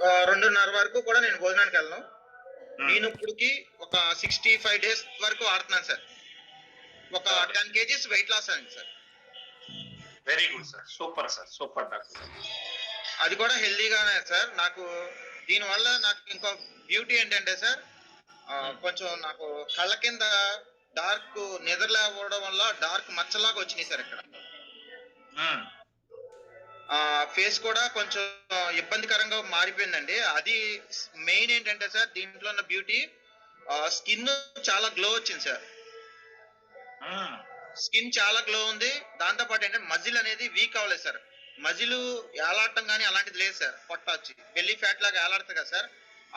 2:30 వరకు కూడా నేను భోజనానికి వెళ్ళను. నేను ఇప్పటికి ఒక 65 డేస్ వరకు వాడుతున్నాను సార్. ఒక 10 kgs వెయిట్ లాస్ అయింది sir. Very good sir, super sir, super doctor. అది కూడా హెల్దీగానే సార్. నాకు దీనివల్ల నాకు ఇంకో బ్యూటీ ఏంటంటే సార్, కొంచెం నాకు కళ్ళ కింద డార్క్ నిద్ర లేకపోవడం వల్ల డార్క్ మచ్చలాగా వచ్చినాయి సార్ ఇక్కడ. ఫేస్ కూడా కొంచెం ఇబ్బందికరంగా మారిపోయిందండి. అది మెయిన్ ఏంటంటే సార్, దీంట్లో ఉన్న బ్యూటీ స్కిన్ చాలా గ్లో వచ్చింది సార్. స్కిన్ చాలా గ్లో ఉంది. దాంతో పాటు ఏంటంటే మజిల్ అనేది వీక్ అవ్వలేదు సార్. మజిల్ ఏలాడటం కానీ అలాంటిది లేదు సార్. పొట్ట వచ్చి బెల్లీ ఫ్యాట్ లాగా ఏలాడుతుంది కదా సార్,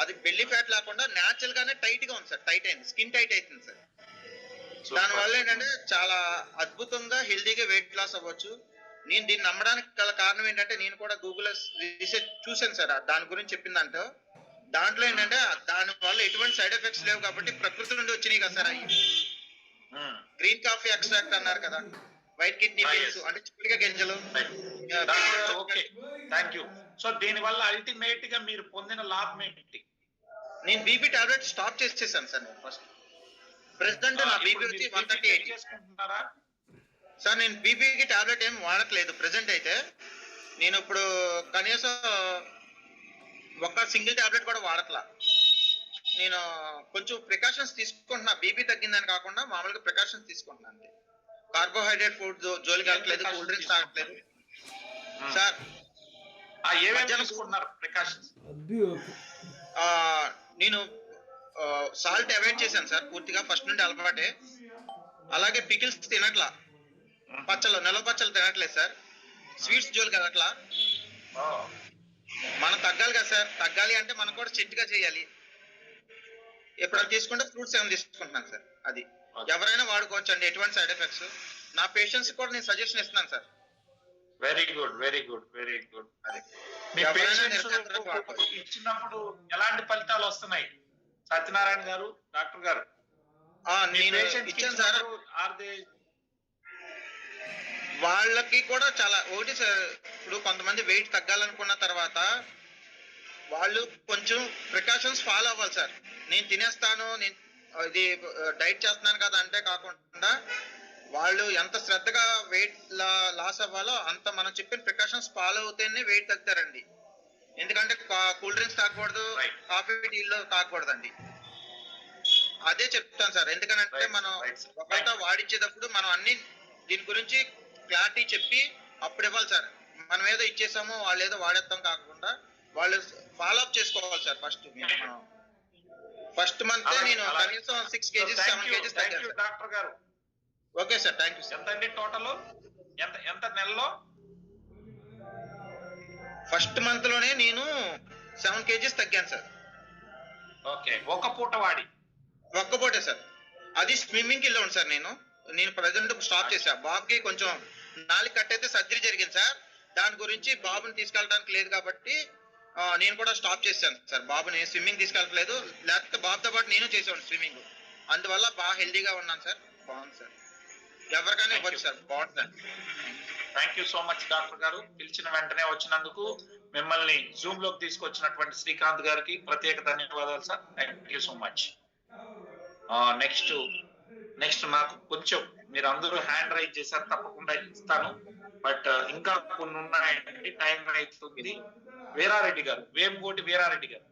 అది బెల్లీ ఫ్యాట్ లేకుండా న్యాచురల్ గానే టైట్ గా ఉంది సార్. టైట్ అయింది, స్కిన్ టైట్ అవుతుంది సార్. దానివల్ల ఏంటంటే చాలా అద్భుతంగా హెల్దీగా వెయిట్ లాస్ అవ్వచ్చు. నేను దీన్ని నమ్మడానికి గల కారణం ఏంటంటే, నేను కూడా గూగుల్ రీసెర్చ్ చూశాను సార్ దాని గురించి చెప్పిందంటే. దాంట్లో ఏంటంటే దాని వల్ల ఎటువంటి సైడ్ ఎఫెక్ట్స్ లేవు కాబట్టి ప్రకృతి నుండి వచ్చినాయి కదా సార్. అవి గ్రీన్ కాఫీ ఎక్స్ట్రాక్ట్ అన్నారు కదా, వైట్ కిడ్నీ బీన్స్ అంటే చిక్కుడుగా గింజలు. Okay, thank you. సో దీని వల్ల అల్టిమేట్ గా మీరు పొందిన లాభం ఏంటి? నేను బీపీ టాబ్లెట్ స్టాప్ చేసేసాను సార్. నేను ఫస్ట్ ప్రెసిడెంట్ నా బీపీ వచ్చి 138 చేసుకుంటున్నారా సార్? నేను బీపీకి టాబ్లెట్ ఏం వాడట్లేదు ప్రెసెంట్ అయితే. నేను ఇప్పుడు కనీసం ఒక సింగిల్ టాబ్లెట్ కూడా వాడట్లా. నేను కొంచెం ప్రికాషన్స్ తీసుకుంటున్నా. బీపీ తగ్గిందని కాకుండా మామూలుగా ప్రికాషన్స్ తీసుకుంటున్నా అంతే. కార్బోహైడ్రేట్ ఫుడ్ జోలికి వెళ్ళట్లేదు, కూల్ డ్రింక్స్ తాగట్లేదు సార్. నేను సాల్ట్ అవాయిడ్ చేశాను సార్ పూర్తిగా, ఫస్ట్ నుండి అలవాటే. అలాగే పికిల్స్ తినట్లా, పచ్చళ్ళు నిల్వ పచ్చళ్ళు తినట్లేదు సార్. స్వీట్స్ జోలికి వెళ్ళట్లా. మనం తగ్గాలి కదా సార్. తగ్గాలి అంటే మనం కూడా చిట్గా చేయాలి. ఎప్పుడైనా తీసుకుంటే ఫ్రూట్స్ ఏమైనా తీసుకుంటున్నాను సార్. అది ఎవరైనా వాడుకోవచ్చు అండి, ఎటువంటి సైడ్ ఎఫెక్ట్స్. నా పేషెంట్స్ కూడా నేను సజెషన్ ఇస్తున్నాను sir. Very good, very good, very good. ఇచ్చినప్పుడు ఎలాంటి ఫలితాలు వస్తున్నాయి సత్యనారాయణ గారు, డాక్టర్ గారు? నేను ఇచ్చాను సార్. వాళ్ళకి కూడా చాలా ఒకటి సార్. ఇప్పుడు కొంతమంది వెయిట్ తగ్గాలనుకున్న తర్వాత వాళ్ళు కొంచెం ప్రికాషన్స్ ఫాలో అవ్వాలి సార్. నేను తినేస్తాను, నేను ఇది డైట్ చేస్తున్నాను కదా అంటే కాకుండా, వాళ్ళు ఎంత శ్రద్ధగా వెయిట్ లాస్ అవ్వాలో అంత మనం చెప్పిన ప్రికాషన్స్ ఫాలో అవుతేనే వెయిట్ తగ్గుతారండి. ఎందుకంటే కూల్ డ్రింక్స్ తాగకూడదు, కాఫీ టీలో తాగకూడదండి. అదే చెప్తాను సార్. ఎందుకంటే మనం ఒకరితో వాడించేటప్పుడు మనం అన్ని దీని గురించి క్లారిటీ చెప్పి అప్పుడు ఇవ్వాలి సార్. మనం ఏదో ఇచ్చేసాము వాళ్ళు ఏదో వాడేస్తాం కాకుండా వాళ్ళు ఫాలో అప్ చేసుకోవాలి సార్. ఫస్ట్ మంత్ నేను కనీసం 6 kgs 7 kgs తగ్గాను డాక్టర్ గారు. Okay sir, thank you sir. ఎంత అండి టోటల్? ఎంత నెలలో? ఫస్ట్ మంత్ లోనే నేను 7 kgs తగ్గాను సార్. ఓకే, ఒక పూట వాడి? ఒక్క పూటే సార్. అది స్విమ్మింగ్ కి వెళ్ళాను సార్. నేను ప్రజెంట్ స్టాప్ చేశా. బాబుకి కొంచెం నాలుగు కట్ అయితే సర్జరీ జరిగింది సార్. దాని గురించి బాబుని తీసుకెళ్ళడానికి లేదు కాబట్టి నేను కూడా స్టాప్ చేశాను సార్. బాబుని స్విమ్మింగ్ తీసుకెళ్ళట్లేదు, లేకపోతే బాబుతో పాటు నేను చేసేవాడిని స్విమ్మింగ్. అందువల్ల బాగా హెల్దీగా ఉన్నాను సార్. బాగుంది సార్. ఎవరికైనా ఇవ్వచ్చు సార్, బాగుంది sir. Thank you so much doctor గారు. పిలిచిన వెంటనే వచ్చినందుకు, మిమ్మల్ని జూమ్ లోకి తీసుకొచ్చినటువంటి శ్రీకాంత్ గారికి ప్రత్యేక ధన్యవాదాలు sir. Thank you so much. Next నాకు కొంచెం మీరు అందరూ హ్యాండ్ రైజ్ చేశారు, తప్పకుండా ఇస్తాను. బట్ ఇంకా కొన్ని ఉన్నాయండి, టైం అవుతుంది. వీరారెడ్డి గారు, వేంకోటి వీరారెడ్డి గారు,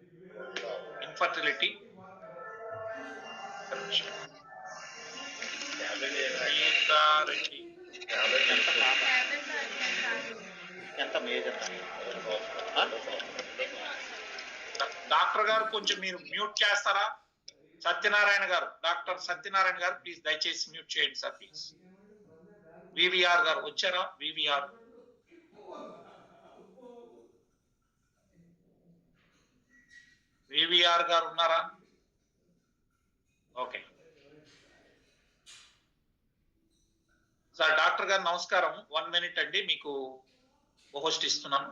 ఇన్ఫర్టిలిటీ. డాక్టర్ గారు కొంచెం మీరు మ్యూట్ చేస్తారా? సత్యనారాయణ గారు, డాక్టర్ సత్యనారాయణ గారు ప్లీజ్ దయచేసి మ్యూట్ చేయండి సార్ ప్లీజ్. వివిఆర్ గారు వచ్చారా? వివిఆర్ గారు ఉన్నారా? Okay sir. డాక్టర్ గారు నమస్కారం. 1 minute అండి, మీకు కోహోస్ట్ ఇస్తున్నాను.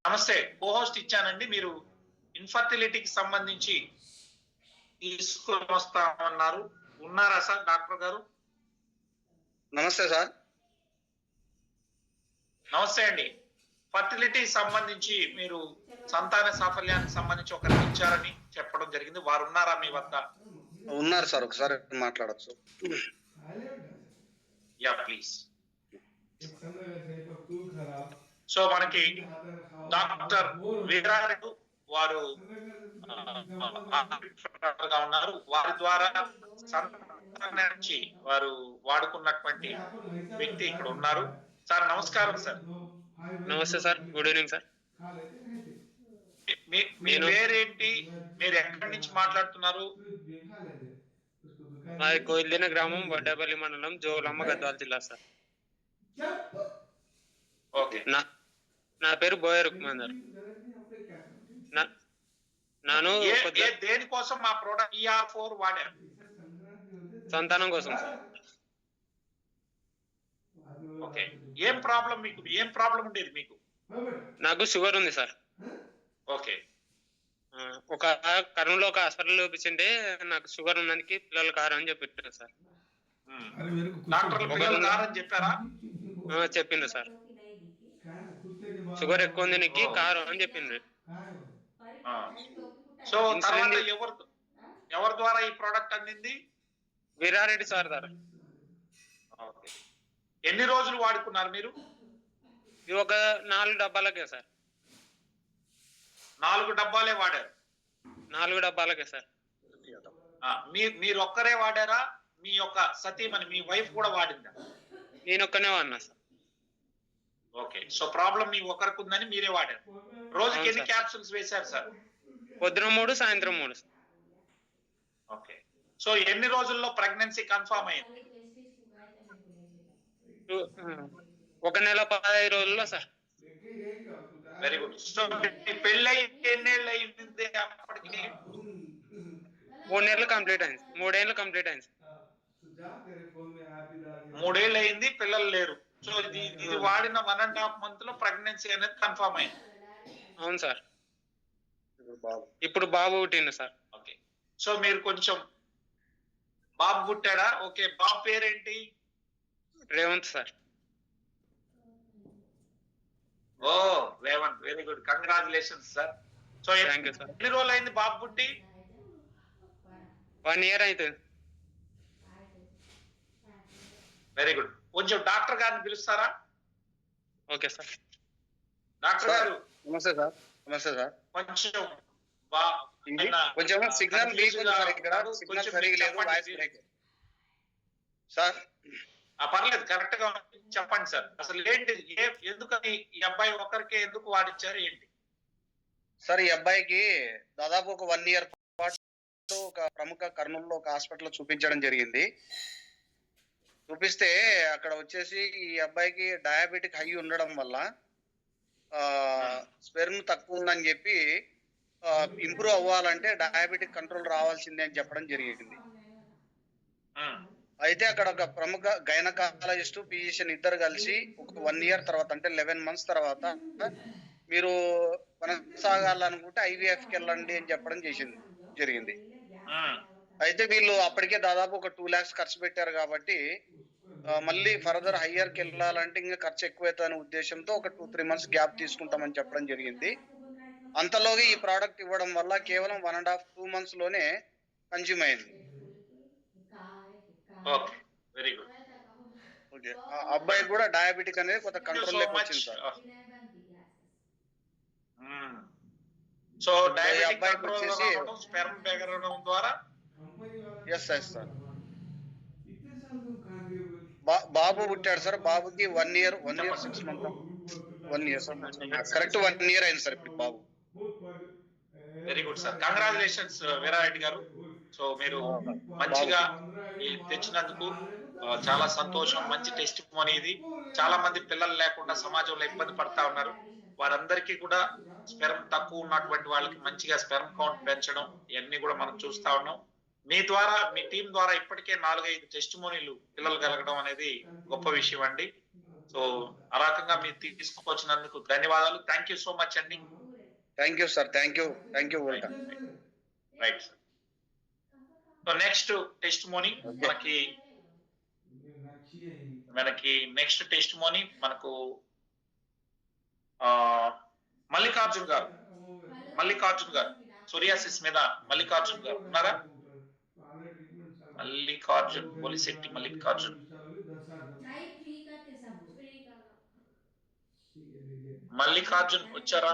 నమస్తే, కోహోస్ట్ ఇచ్చానండి. మీరు ఇన్ఫర్టిలిటీకి సంబంధించి తీసుకొని వస్తామన్నారు, ఉన్నారా సార్? డాక్టర్ గారు నమస్తే సార్. నమస్తే అండి. ఫర్టిలిటీ సంబంధించి మీరు సంతాన సాఫల్యానికి సంబంధించి ఒకరికి ఇచ్చారని చెప్పడం జరిగింది. వారు ఉన్నారా మీ వద్ద? ఉన్నారు సార్, ఒకసారి మాట్లాడచ్చు. Yeah please. సో మనకి డాక్టర్ వీరారెడ్డి వారు ఉన్నారు. వారి ద్వారా సంతానానికి వారు వాడుకున్నటువంటి వ్యక్తి ఇక్కడ ఉన్నారు. సార్ నమస్కారం సార్. నమస్తే సార్, గుడ్ ఈవినింగ్ సార్. మీ పేరేంటి, మీరు ఎక్కడి నుంచి మాట్లాడుతున్నారు? మాది కోయిల్దిన గ్రామం, వడ్డేపల్లి మండలం, జోగులాంబ, గద్వాల జిల్లా సార్. ఓకే. నా పేరు బోయ రుక్మందర్. నాను దేనికోసం మా ప్రోడక్ట్ ER4 వాడారు? సంతానం కోసం సార్. ఓకే. ఏం ప్రాబ్లం మీకు, ఏం ప్రాబ్లం ఉండేది మీకు? నాకు షుగర్ ఉంది సార్. ఓకే. ఒక కర్నూలులో ఒక హాస్పిటల్ చూపించింటే నాకు షుగర్ ఉన్నందుకు పిల్లలు కారం అని చెప్పారు సార్. డాక్టర్లు పిల్లలు కారని చెప్పారా? చెప్పిండ్రు సార్. షుగర్ ఎక్కువ ఉంది నీకు, కారం అని చెప్పిండ్రు. సో తర్వాత ఎవరి ద్వారా ఈ ప్రోడక్ట్ అందింది? వీరారెడ్డి సార్ ద్వారా. ఎన్ని రోజులు వాడుకున్నారు మీరు? ఇది ఒక 4 డబ్బాలకే సార్. 4 డబ్బాలే వాడారు? 4 డబ్బాలకే సార్. మీరు ఒక్కరే వాడారా? మీ యొక్క సతీమణి, మీ వైఫ్ కూడా వాడిందా? నేను ఒక్కనే వాడినా సార్. ఓకే. సో ప్రాబ్లం మీ ఒక్కరికి ఉందని మీరే వాడారు. రోజుకి ఎన్ని క్యాప్సూల్స్ వేశారు సార్? పొద్దున 3, సాయంత్రం 3. ఓకే. సో ఎన్ని రోజుల్లో ప్రెగ్నెన్సీ కన్ఫర్మ్ అయింది? 1 నెల 15 రోజుల్లో సార్. Very good. సో పెళ్ళి ఎన్నేళ్ళు అయింది అప్పటికి? 3 నెలలు కంప్లీట్ అయింది. 3 ఏళ్ళు కంప్లీట్ అయింది. 3 ఏళ్ళు అయింది, పిల్లలు లేరు. సో ఇది వాడిన 1.5 month లో ప్రెగ్నెన్సీ అనేది కన్ఫర్మ్ అయింది. అవును సార్. ఇప్పుడు బాబు పుట్టిండు సార్. ఓకే. సో మీరు కొంచెం బాబు పుట్టాడా? ఓకే. బాబు పేరేంటి? Revanth sir. Oh Revanth, very good, congratulations sir. So thank you sir. ఎన్ని రోజులు అయింది బాబు పుట్టి? 1 year అవుతుంది. Very good. కొంచెం డాక్టర్ గారిని పిలుస్తారా? Okay sir. డాక్టర్ గారు నమస్తే సార్. నమస్తే సార్. కొంచెం కొంచెం సిగ్నల్ వీక్ ఉంది సార్, ఇక్కడ సిగ్నల్ సరిగా లేదు, వాయిస్ బ్రేక్. సార్ పర్లేదు, కరెక్ట్ గా చెప్పండి సార్. అసలు ఏంటి, ఎందుకని ఈ అబ్బాయి ఒకరికే ఎందుకు వాడిచ్చారు ఏంటి? సార్, ఈ అబ్బాయికి దాదాపు ఒక 1 year పాటు ఒక ప్రముఖ కర్నూలులో ఒక హాస్పిటల్ చూపించడం జరిగింది. చూపిస్తే అక్కడ వచ్చేసి ఈ అబ్బాయికి డయాబెటిక్ హై ఉండడం వల్ల స్పెర్మ్ తక్కువ ఉందని చెప్పి ఇంప్రూవ్ అవ్వాలంటే డయాబెటిక్ కంట్రోల్ రావాల్సిందే అని చెప్పడం జరిగింది. అయితే అక్కడ ఒక ప్రముఖ గైనకాలజిస్ట్, ఫిజిషియన్ ఇద్దరు కలిసి ఒక 1 year తర్వాత, అంటే 11 months తర్వాత మీరు కొనసాగాలనుకుంటే IVFకి వెళ్ళండి అని చెప్పడం జరిగింది. అయితే వీళ్ళు అప్పటికే దాదాపు ఒక 2 lakhs ఖర్చు పెట్టారు కాబట్టి మళ్ళీ ఫర్దర్ హయ్యర్కి వెళ్ళాలంటే ఇంకా ఖర్చు ఎక్కువైతే ఉద్దేశంతో ఒక 2-3 months గ్యాప్ తీసుకుంటామని చెప్పడం జరిగింది. అంతలోగా ఈ ప్రోడక్ట్ ఇవ్వడం వల్ల కేవలం 1.5-2 months లోనే కన్జ్యూమ్ అయింది. Very good. ఓకే. అబ్బాయి కూడా డయాబెటిక్ అనేది కొంత కంట్రోల్ లోకి వచ్చింది sir. So diabetic control sperm పెరగడం ద్వారా ఎస్ సార్. బాబు పుట్టాడు సార్. బాబుకి 1 year 6 months. 1 year sir, correct 1 year అయింది సార్ ఇప్పుడు బాబు. Very good sir, congratulations Veerareddy గారు. సో మీరు మంచిగా తెచ్చినందుకు చాలా సంతోషం. మంచి టెస్టిమోనీ ఇది. చాలా మంది పిల్లలు లేకుండా సమాజంలో ఇబ్బంది పడతా ఉన్నారు. వారందరికీ కూడా స్పెర్మ్ తక్కువ ఉన్నటువంటి వాళ్ళకి మంచిగా స్పెర్మ్ కౌంట్ పెంచడం ఇవన్నీ కూడా మనం చూస్తా ఉన్నాం. మీ ద్వారా, మీ టీం ద్వారా ఇప్పటికే 4-5 టెస్టిమోనీలు పిల్లలు కలగడం అనేది గొప్ప విషయం అండి. సో ఆ రకంగా మీరు తీసుకొచ్చినందుకు ధన్యవాదాలు. థ్యాంక్ యూ సో మచ్ అండి. Thank you sir. Thank you. Right. So next testimony మనకి నెక్స్ట్ టెస్టిమోనీ మనకు మల్లికార్జున్ గారు, మల్లికార్జున్ గారు సోరియాసిస్ మీద మల్లికార్జున్ గారు ఉన్నారా? మల్లికార్జున్ పోలిశెట్టి మల్లికార్జున్, మల్లికార్జున్ వచ్చారా?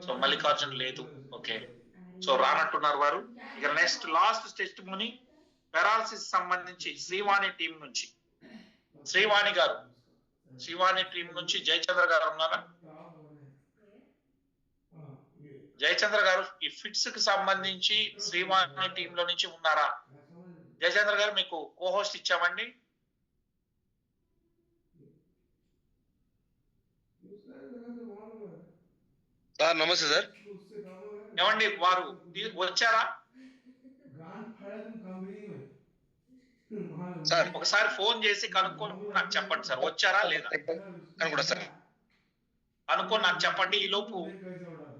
సో మల్లికార్జున్ లేదు. ఓకే, సో రానట్టున్నారు వారు. ఇక నెక్స్ట్ లాస్ట్ టెస్టిమోనీ పెరాలసిస్ సంబంధించి శ్రీవాణి టీం నుంచి శ్రీవాణి గారు, శ్రీవాణి టీం నుంచి జయచంద్ర గారు ఉన్నారా? జయచంద్ర గారు ఈ ఫిట్స్ కి సంబంధించి శ్రీవాణి టీం లో నుంచి ఉన్నారా? జయచంద్ర గారు మీకు కోహోస్ట్ ఇచ్చామండి. సార్ నమస్తే సార్. ఏమండి వారు వచ్చారా? సార్ ఒకసారి ఫోన్ చేసి కనుక్కొని నాకు చెప్పండి సార్, వచ్చారా లేదా అనుకుంటా సార్. అనుకోని నాకు చెప్పండి. ఈ లోపు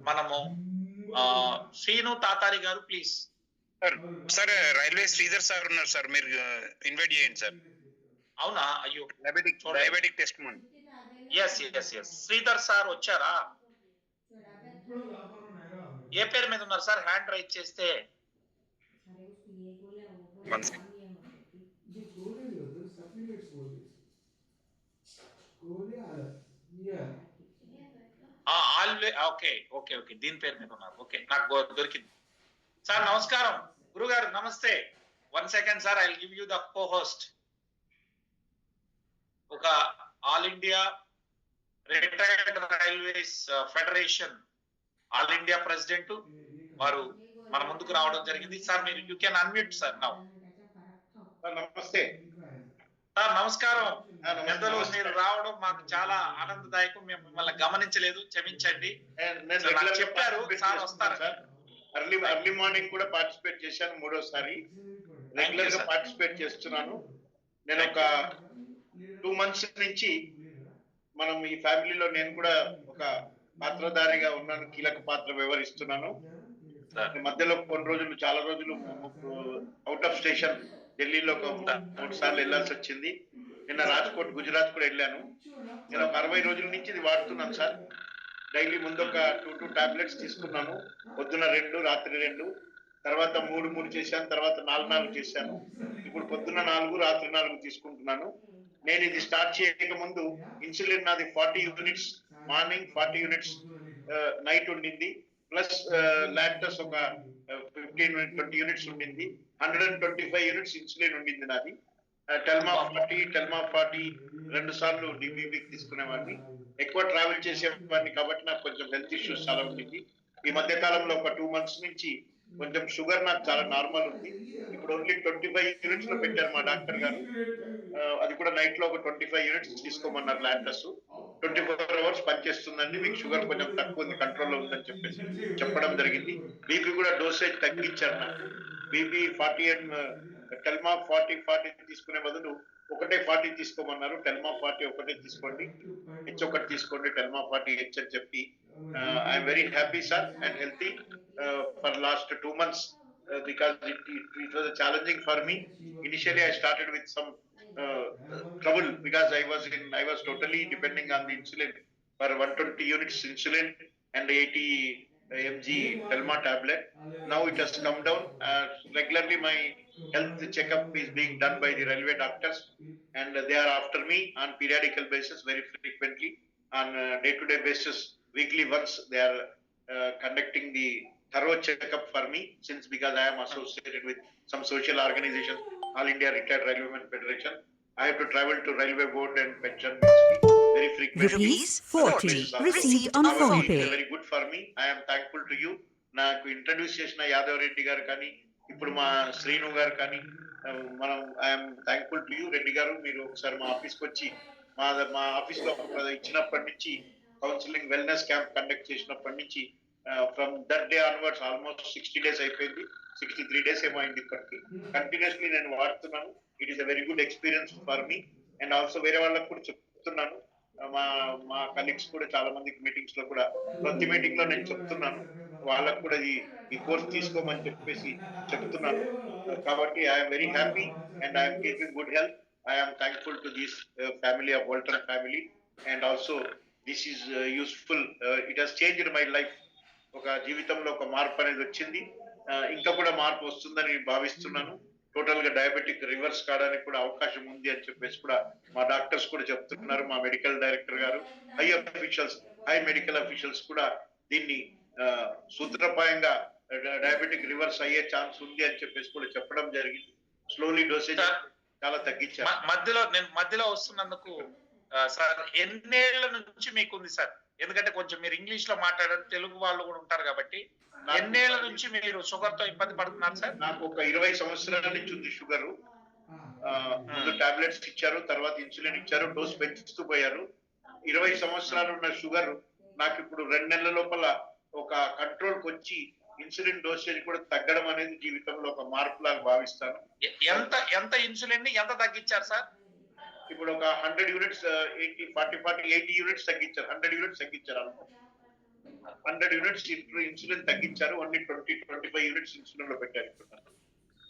మనము Srinu Tatari garu please. Sir railway Sridhar sir ఉన్నారు సార్, మీరు ఇన్వైట్ చేయండి సార్. అవునా? అయ్యో, డయాబెటిక్ టెస్ట్ ముందు. Yes yes yes Sridhar sir వచ్చారా? ఏ పేరు మీద ఉన్నారు సార్? హ్యాండ్ రైజ్ చేస్తే. ఓకే ఓకే ఓకే, దీని పేరు మీద ఉన్నారు. ఓకే, నాకు దొరికింది సార్. నమస్కారం గురుగారు, నమస్తే. 1 second sir, I will give you the cohost. ఒక all India retired railways federation all India president వారు మన ముందుకు రావడం జరిగింది. సార్ మీరు you can unmute sir now. నమస్తే సార్ నమస్కారం. పెద్దలు మీరు రావడం మాకు చాలా ఆనందదాయకం. మేము మిమ్మల్ని గమనించలేదు, క్షమించండి. నాకు చెప్పారు సార్ వస్తారు. అర్లీ మార్నింగ్ కూడా పార్టిసిపేట్ చేశాను, 3వ రెగ్యులర్ గా పార్టిసిపేట్ చేస్తున్నాను. నేను ఒక 2 months నుంచి మనం ఈ ఫ్యామిలీలో నేను కూడా ఒక పాత్రధారిగా ఉన్నాను, కీలక పాత్ర వ్యవహరిస్తున్నాను. మధ్యలో కొన్ని రోజులు, చాలా రోజులు అవుట్ ఆఫ్ స్టేషన్ ఢిల్లీలో ఒక 3 సార్లు వెళ్ళాల్సి వచ్చింది. నిన్న రాజ్కోట్, గుజరాత్ కూడా వెళ్ళాను. నేను ఒక 60 రోజుల నుంచి ఇది వాడుతున్నాను సార్. డైలీ ముందు ఒక 2 టాబ్లెట్స్ తీసుకున్నాను. పొద్దున 2, రాత్రి 2, తర్వాత 3 చేశాను, తర్వాత 4 చేశాను. ఇప్పుడు పొద్దున 4, రాత్రి 4 తీసుకుంటున్నాను. నేను ఇది స్టార్ట్ చేయక ముందు ఇన్సులిన్ నాది 40 యూనిట్స్ మార్నింగ్, 40 యూనిట్స్ నైట్ ఉండింది. ప్లస్ లాక్టస్ ఒక 15-20 యూనిట్స్ ఉండింది. 125 యూనిట్స్ ఇన్సులిన్ ఉండింది నాది. టెల్మా 40 2 సార్లు డిబిబికి తీసుకునేవాడిని. ఎక్కువ ట్రావెల్ చేసేవాడిని కాబట్టి నాకు కొంచెం హెల్త్ ఇష్యూస్ చాలా ఉండింది. ఈ మధ్య కాలంలో ఒక 2 months నుంచి కొంచెం షుగర్ నాకు చాలా నార్మల్ ఉంది. ఇప్పుడు ఓన్లీ 25 యూనిట్స్ లో పెట్టారు మా డాక్టర్ గారు. అది కూడా నైట్ లో ఒక 25 యూనిట్స్ తీసుకోమన్నారు. లాక్టస్ 24 hours పనిచేస్తుందండి, మీకు షుగర్ కొంచెం తక్కువ ఉంది, కంట్రోల్లో ఉందని చెప్పేసి చెప్పడం జరిగింది. బీపీ కూడా డోసేజ్ తగ్గించారు నాకు. బీపీ 40 టెల్మా 40 తీసుకునే బదులు ఒకటే 40 తీసుకోమన్నారు. టెల్మా 40 ఒకటే తీసుకోండి, హెచ్ ఒకటి తీసుకోండి, టెల్మా 40 హెచ్ అని చెప్పి. I'm very happy sir and healthy for last 2 months because it was challenging for me. Initially I started with some trouble because I was totally depending on the insulin for 120 units insulin and 80 mg Telma tablet. Now it has come down. Regularly my health checkup is being done by the railway doctors and they are after me on periodical basis, very frequently, on day-to-day basis. Weekly once they are conducting the thorough checkup for me, since because I am associated with some social organizations, All India Retired Railwaymen Federation. I have to travel to Railway Board and pension very frequently. ₹40 received on phone pay. Very good for me. I am thankful to you. నాకు introduce చేసిన యాదవ్ రెడ్డి గారు కానీ, ఇప్పుడు మా శ్రీను గారు కానీ, మనం I'm thankful to you. Reddy గారు మీరు ఒకసారి మా ఆఫీస్కి వచ్చి మా ఆఫీస్ లో ఇచ్చినప్పటి నుంచి కౌన్సిలింగ్ వెల్నెస్ క్యాంప్ కండక్ట్ చేసినప్పటి నుంచి from that day onwards almost 60 days అయిపోయింది. 63 days ఏమో అయింది ఇప్పటికి. కంటిన్యూస్లీ నేను వాడుతున్నాను. It is a very good experience for me and also వేరే వాళ్ళకు కూడా చెప్తున్నాను. మా కలీగ్స్ కూడా చాలా మందికి మీటింగ్స్ లో కూడా, ప్రతి మీటింగ్ లో నేను చెప్తున్నాను వాళ్ళకు కూడా ఈ కోర్స్ తీసుకోమని చెప్పేసి చెప్తున్నాను. కాబట్టి I'm very happy and I'm keeping good health I am thankful to this family of Walter family, and also this is useful. It has changed my life. ఒక జీవితంలో ఒక మార్పు అనేది వచ్చింది. ఇంకా కూడా మార్పు వస్తుందని భావిస్తున్నాను. టోటల్ గా డయాబెటిక్ రివర్స్ కావడానికి కూడా అవకాశం ఉంది అని చెప్పేసి కూడా మా డాక్టర్స్ కూడా చెప్తున్నారు. మా మెడికల్ డైరెక్టర్ గారు, హై మెడికల్ అఫీషియల్స్ కూడా దీన్ని సూత్రప్రాయంగా డయాబెటిక్ రివర్స్ అయ్యే ఛాన్స్ ఉంది అని చెప్పేసి కూడా చెప్పడం జరిగింది. స్లోలీ డోసేజ్ చాలా తగ్గించారు. మధ్యలో వస్తున్నందుకు సార్ ఎన్నేళ్ల నుంచి మీకుంది సార్? ఎందుకంటే కొంచెం మీరు ఇంగ్లీష్ లో మాట్లాడారు, తెలుగు వాళ్ళు కూడా ఉంటారు కాబట్టి ఎన్నేళ్ల నుంచి మీరు షుగర్ తో ఇబ్బంది పడుతున్నారు సార్? నాకు ఒక 20 సంవత్సరాల నుంచి ఉంది షుగర్. ముందు టాబ్లెట్స్ ఇచ్చారు, తర్వాత ఇన్సులిన్ ఇచ్చారు, డోస్ పెంచుతూ పోయారు. 20 సంవత్సరాలు ఉన్న షుగర్ నాకు ఇప్పుడు 2 నెలల లోపల ఒక కంట్రోల్ కి వచ్చి ఇన్సులిన్ డోసేజ్ కూడా తగ్గడం అనేది జీవితంలో ఒక మార్పు లాగా భావిస్తాను. ఎంత ఇన్సులిన్ ని ఎంత తగ్గించారు సార్? ఇప్పుడు ఒక 100 యూనిట్స్ 80 యూనిట్స్ తగ్గించారు. 100 యూనిట్స్ తగ్గించారు. 100 యూనిట్స్ ఇన్సులిన్ తగ్గించారు. ఓన్లీ 25 యూనిట్స్ ఇన్సులిన్ లో పెట్టారు.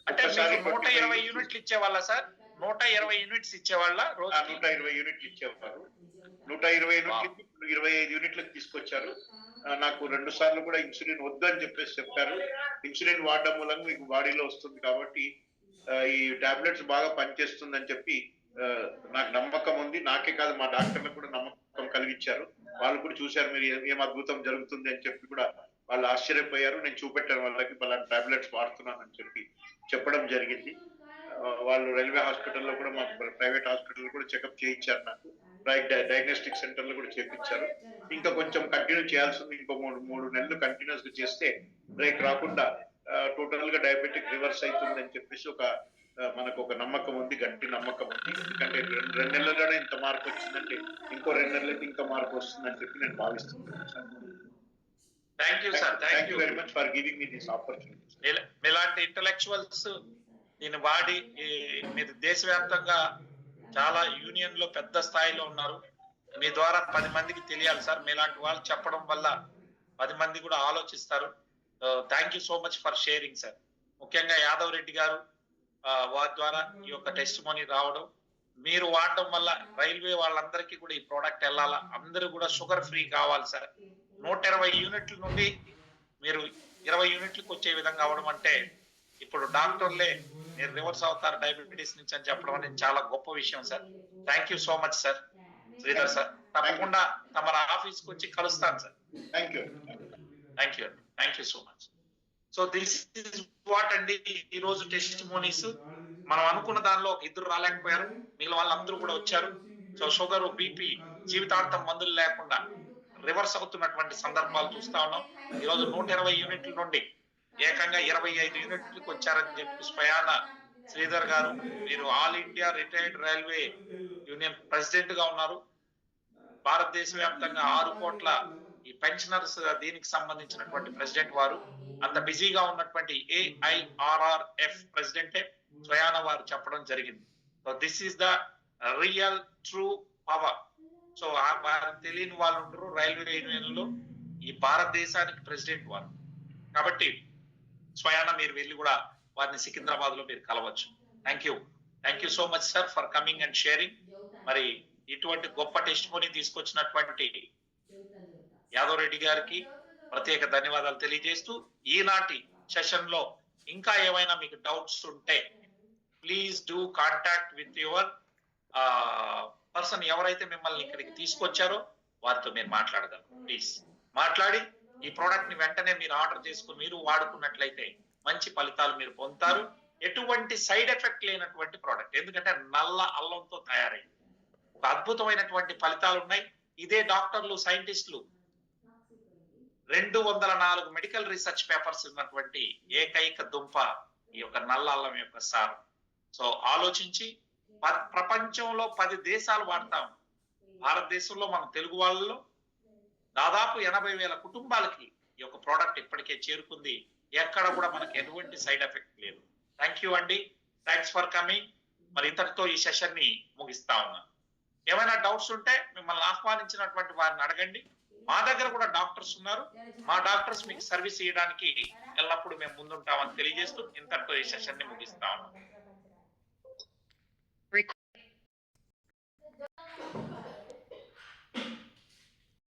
అంటే 120 యూనిట్లు ఇచ్చేవాళ్ళ సార్? 120 యూనిట్స్ ఇచ్చేవాళ్ళ? 120 యూనిట్లు ఇచ్చేవారు. 120 యూనిట్లు 25 యూనిట్లకు తీసుకొచ్చారు. నాకు 2 సార్లు కూడా ఇన్సులిన్ వద్దు అని చెప్పేసి చెప్పారు. ఇన్సులిన్ వాడడం మూలంగా మీకు బాడీలో వస్తుంది కాబట్టి ఈ టాబ్లెట్స్ బాగా పనిచేస్తుందని చెప్పి నాకు నమ్మకం ఉంది. నాకే కాదు, మా డాక్టర్లకు కూడా నమ్మకం కలిగించారు. వాళ్ళు కూడా చూశారు, మీరు ఏం అద్భుతం జరుగుతుంది అని చెప్పి కూడా వాళ్ళు ఆశ్చర్యపోయారు. నేను చూపెట్టాను వాళ్ళకి, అలాంటి టాబ్లెట్స్ వాడుతున్నానని చెప్పి చెప్పడం జరిగింది. వాళ్ళు రైల్వే హాస్పిటల్లో కూడా, మా ప్రైవేట్ హాస్పిటల్ కూడా చెకప్ చేయించారు. నాకు డయాగ్నోస్టిక్ సెంటర్ లో కూడా చేయించారు. ఇంకా కొంచెం కంటిన్యూ చేయాల్సింది. ఇంకో 3 నెలలు కంటిన్యూస్ గా చేస్తే బ్రేక్ రాకుండా టోటల్ గా డయాబెటిక్ రివర్స్ అవుతుందని చెప్పేసి మనకు ఒక నమ్మకం ఉంది, గట్టి నమ్మకం ఉంది. ఎందుకంటే 2 నెలల్లోనే ఇంత మార్పు వచ్చిందంటే ఇంకో 2 నెలలకి ఇంకా మార్పు వస్తుందని చెప్పి నేను భావిస్తున్నాను. Thank you very much for giving me this opportunity. మీలాంటి ఇంటలెక్చువల్స్ దీన్ని వాడి మీరు దేశవ్యాప్తంగా చాలా యూనియన్ లో పెద్ద స్థాయిలో ఉన్నారు. మీ ద్వారా 10 మందికి తెలియాలి సార్. మీలాంటి వాళ్ళు చెప్పడం వల్ల 10 మంది కూడా ఆలోచిస్తారు. Thank you so much for sharing sir. ముఖ్యంగా యాదవ్ రెడ్డి గారు వారి ద్వారా ఈ యొక్క టెస్టిమోనీ రావడం, మీరు వాడడం వల్ల రైల్వే వాళ్ళందరికీ కూడా ఈ ప్రోడక్ట్ వెళ్ళాలా, అందరూ కూడా షుగర్ ఫ్రీ కావాలి సార్. 120 యూనిట్ల నుండి మీరు 20 యూనిట్లకు వచ్చే విధంగా అవడం అంటే, ఇప్పుడు డాక్టర్లే మీరు రివర్స్ అవుతారు డయాబెటీస్ నుంచి అని చెప్పడం అనేది చాలా గొప్ప విషయం sir. Thank you so much sir. Sridhar sir, తప్పకుండా తమ ఆఫీస్ కు వచ్చి కలుస్తాను sir. Thank you so much. So this is what అండి ఈ రోజు టెస్టిమోనీస్. మనం అనుకున్న దానిలో 2 రాలేకపోయారు, మిగిలిన వాళ్ళందరూ కూడా వచ్చారు. సో షుగర్, బీపీ జీవితాంతం మందులు లేకుండా రివర్స్ అవుతున్నటువంటి సందర్భాలు చూస్తా ఉన్నాం. ఈ రోజు 120 యూనిట్ల నుండి ఏకంగా 25 యూనిట్లకు వచ్చారని చెప్పి స్వయాన శ్రీధర్ గారు, మీరు all India retired railway union president గా ఉన్నారు. భారతదేశ వ్యాప్తంగా 6 కోట్ల ఈ పెన్షనర్స్ దీనికి సంబంధించినటువంటి ప్రెసిడెంట్ వారు. అంత బిజీగా ఉన్నటువంటి AIRRF ప్రెసిడెంటే స్వయాన వారు చెప్పడం జరిగింది. So this is the real true power. So వారు తెలియని వాళ్ళు ఉండరు రైల్వే యూనియన్ లో. ఈ భారతదేశానికి ప్రెసిడెంట్ వారు కాబట్టి స్వయాన మీరు వెళ్ళి కూడా వారిని సికింద్రాబాద్ లో మీరు కలవచ్చు. Thank you so much sir for coming and sharing. మరి ఇటువంటి గొప్ప టెస్టిమోనీ తీసుకొచ్చినటువంటి యాదవ్ రెడ్డి గారికి ప్రత్యేక ధన్యవాదాలు తెలియజేస్తూ, ఈనాటి సెషన్ లో ఇంకా ఏమైనా మీకు డౌట్స్ ఉంటే please do contact with your person, ఎవరైతే మిమ్మల్ని ఇక్కడికి తీసుకొచ్చారో వారితో మీరు మాట్లాడగలరు. ప్లీజ్ మాట్లాడి ఈ ప్రోడక్ట్ ని వెంటనే మీరు ఆర్డర్ చేసుకుని మీరు వాడుకున్నట్లయితే మంచి ఫలితాలు మీరు పొందుతారు. ఎటువంటి సైడ్ ఎఫెక్ట్ లేనటువంటి ప్రోడక్ట్, ఎందుకంటే నల్ల అల్లంతో తయారైంది. ఒక అద్భుతమైనటువంటి ఫలితాలు ఉన్నాయి. ఇదే డాక్టర్లు, సైంటిస్టులు 204 మెడికల్ రీసెర్చ్ పేపర్స్ ఉన్నటువంటి ఏకైక దుంప ఈ యొక్క నల్ల అల్లం యొక్క సారం. సో ఆలోచించి, ప్రపంచంలో 10 దేశాలు వాడతాం. భారతదేశంలో మన తెలుగు వాళ్ళలో దాదాపు 80,000 కుటుంబాలకి ఈ యొక్క ప్రోడక్ట్ ఇప్పటికే చేరుకుంది. ఎక్కడ కూడా మనకి ఎటువంటి సైడ్ ఎఫెక్ట్ లేదు. థ్యాంక్ యూ అండి, థ్యాంక్స్ ఫర్ కమింగ్. మరి ఇంతటితో ఈ సెషన్ ని ముగిస్తా ఉన్నాను. ఏమైనా డౌట్స్ ఉంటే మిమ్మల్ని ఆహ్వానించినటువంటి వారిని అడగండి. మా దగ్గర కూడా డాక్టర్స్ ఉన్నారు. మా డాక్టర్స్ మీకు సర్వీస్ చేయడానికి ఎల్లప్పుడూ మేము ముందుంటామని తెలియజేస్తూ ఇంతటితో ఈ సెషన్ ని ముగిస్తా ఉన్నాం.